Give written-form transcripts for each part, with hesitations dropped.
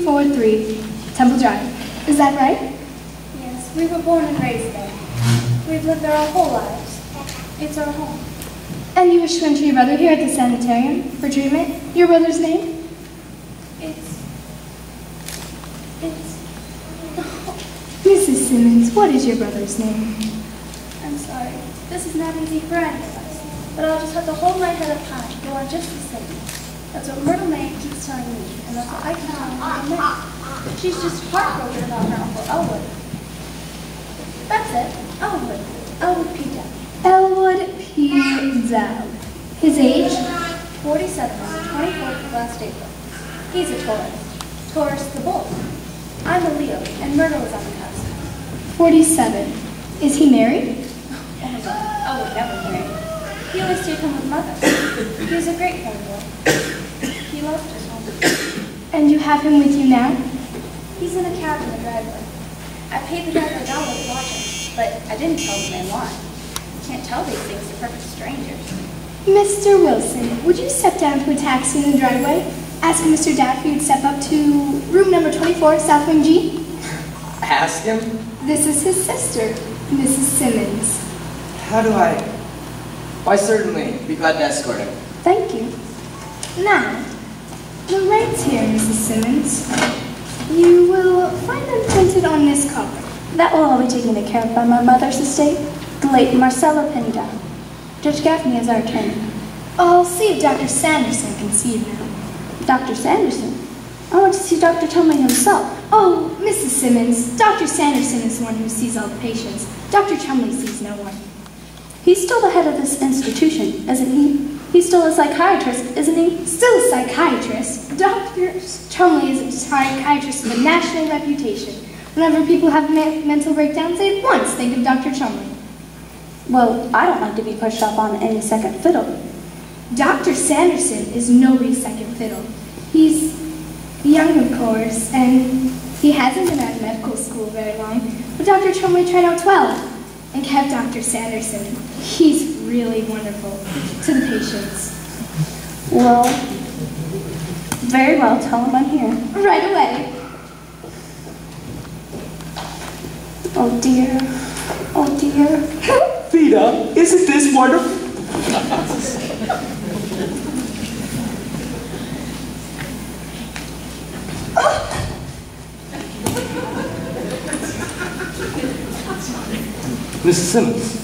243 Temple Drive. Is that right? Yes, we were born and raised there. We've lived there our whole lives. It's our home. And you wish to enter your brother here at the sanitarium for treatment? Your brother's name? Mrs. Simmons, what is your brother's name? I'm sorry. This is not easy for any of us. But I'll just have to hold my head up high and go on just the same. That's what Myrtle May keeps telling me, and that's what I keep telling Myrtle May. She's just heartbroken about her Uncle Elwood. That's it. Elwood. Elwood P. Dowd. Elwood P. Dowd. His age? 47 on the 24th of last April. He's a Taurus. Taurus the bull. I'm a Leo, and Myrtle is on the cusp. 47. Is he married? Oh my God. Elwood never married. He always stayed home with Mother. He was a great young boy. He loved his home. And you have him with you now? He's in a cab in the driveway. I paid the driver $1 to watch him, but I didn't tell the man why. You can't tell these things to perfect strangers. Mr. Wilson, would you step down to a taxi in the driveway? Ask Mr. Dowd if he would step up to room number 24, South Wing G. Ask him? This is his sister, Mrs. Simmons. How do I? Why, certainly. Be glad to escort him. Thank you. Now, the rates here, Mrs. Simmons. You will find them printed on this card. That will all be taken care of by my mother's estate, the late Marcella Penny Dowd. Judge Gaffney is our attorney. I'll see if Dr. Sanderson can see you now. Dr. Sanderson? I want to see Dr. Chumley himself. Oh, Mrs. Simmons, Dr. Sanderson is the one who sees all the patients. Dr. Chumley sees no one. He's still the head of this institution, isn't he? He's still a psychiatrist, isn't he? Still a psychiatrist. Dr. Chumley is a psychiatrist with a national reputation. Whenever people have mental breakdowns, they at once think of Dr. Chumley. Well, I don't like to be pushed up on any second fiddle. Dr. Sanderson is nobody's second fiddle. He's young, of course, and he hasn't been at medical school very long, but Dr. Chumley tried out 12 and kept Dr. Sanderson. He's really wonderful to the patients. Well, very well, tell him I'm here. Right away. Oh dear, oh dear. Veta, isn't this wonderful? Mrs. Simmons.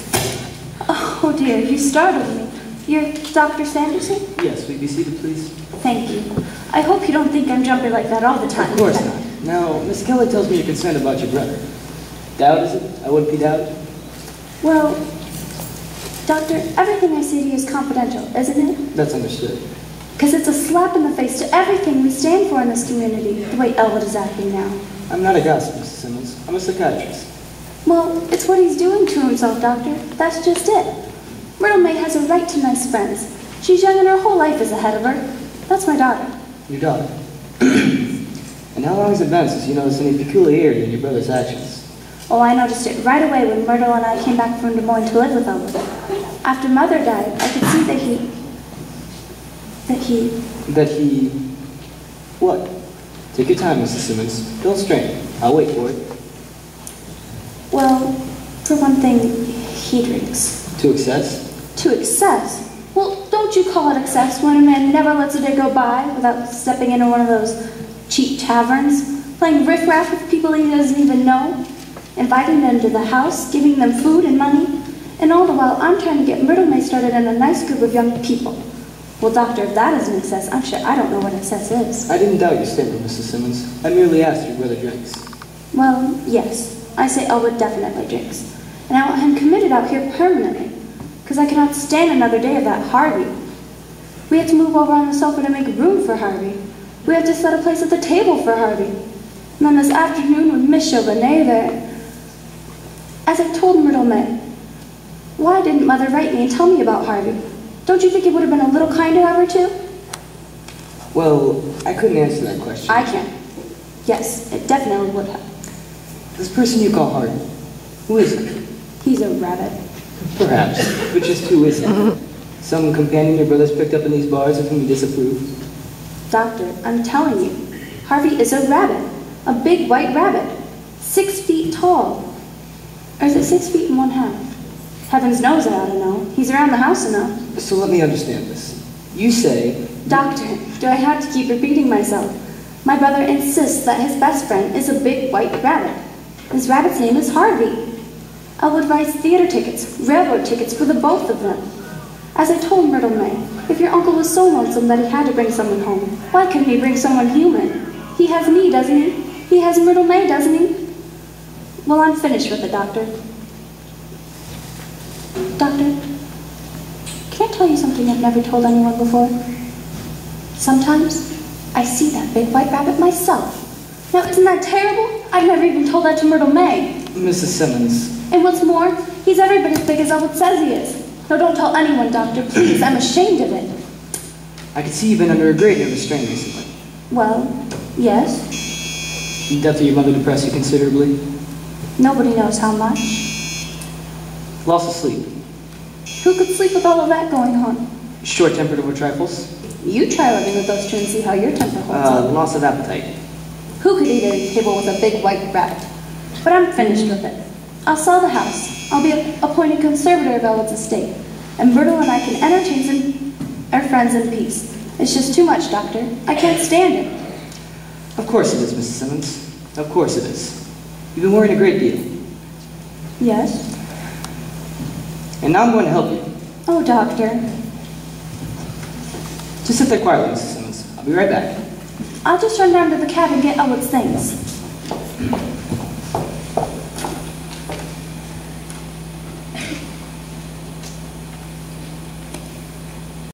Oh dear, you startled me. You're Dr. Sanderson? Yes, will you be seated, please? Thank you. I hope you don't think I'm jumpy like that all the time. Of course not. Now, Miss Kelly tells me you're concerned about your brother. Dowd, is it? Elwood P. Dowd? Well, Doctor, everything I say to you is confidential, isn't it? That's understood. Because it's a slap in the face to everything we stand for in this community, the way Elwood is acting now. I'm not a gossip, Mrs. Simmons. I'm a psychiatrist. Well, it's what he's doing to himself, Doctor. That's just it. Myrtle May has a right to nice friends. She's young and her whole life is ahead of her. That's my daughter. Your daughter? And how long has it been since you noticed any peculiarity in your brother's actions? Oh, I noticed it right away when Myrtle and I came back from Des Moines to live with Elwood. After Mother died, I could see that he... What? Take your time, Mrs. Simmons. Don't strain. I'll wait for it. Well, for one thing, he drinks. To excess? To excess? Well, don't you call it excess when a man never lets a day go by without stepping into one of those cheap taverns, playing riff-raff with people he doesn't even know, inviting them to the house, giving them food and money, and all the while I'm trying to get Myrtle May started in a nice group of young people. Well, Doctor, if that isn't excess, I'm sure I don't know what excess is. I didn't doubt your statement, Mrs. Simmons. I merely asked if your brother drinks. Well, yes. I say Elwood definitely drinks. And I want him committed out here permanently, because I cannot stand another day of that Harvey. We have to move over on the sofa to make room for Harvey. We have to set a place at the table for Harvey. And then this afternoon with Miss Chauvenet there. As I told Myrtle May, why didn't Mother write me and tell me about Harvey? Don't you think it would have been a little kinder of her to? Well, I couldn't answer that question. I can. Yes, it definitely would have. This person you call Harvey, who is he? He's a rabbit. Perhaps, but just who is he? Some companion your brother's picked up in these bars of whom you disapprove? Doctor, I'm telling you, Harvey is a rabbit, a big white rabbit, 6 feet tall. Or is it 6 feet and 1/2? Heavens knows I ought to know. He's around the house enough. So let me understand this. You say... Doctor, do I have to keep repeating myself? My brother insists that his best friend is a big white rabbit. His rabbit's name is Harvey. Elwood buys theater tickets, railroad tickets for the both of them. As I told Myrtle May, if your uncle was so lonesome that he had to bring someone home, why couldn't he bring someone human? He has me, doesn't he? He has Myrtle May, doesn't he? Well, I'm finished with it, Doctor. Doctor, can I tell you something I've never told anyone before? Sometimes I see that big white rabbit myself. Now, isn't that terrible? I've never even told that to Myrtle May. Mrs. Simmons. And what's more, he's every bit as big as Elwood says he is. No, don't tell anyone, Doctor, please. I'm ashamed of it. I can see you've been under a great nervous strain recently. Well, yes. The death of your mother depressed you considerably? Nobody knows how much. Loss of sleep? Who could sleep with all of that going on? Short-tempered over trifles? You try living with those two and see how your temper holds up. Loss of appetite? Who could eat at a table with a big white rabbit? But I'm finished with it. I'll sell the house. I'll be appointed conservator of Elwood's estate, and Myrtle and I can entertain our friends in peace. It's just too much, Doctor. I can't stand it. Of course it is, Mrs. Simmons. Of course it is. You've been worrying a great deal. Yes? And now I'm going to help you. Oh, Doctor. Just sit there quietly, Mrs. Simmons. I'll be right back. I'll just run down to the cab and get Elwood's things.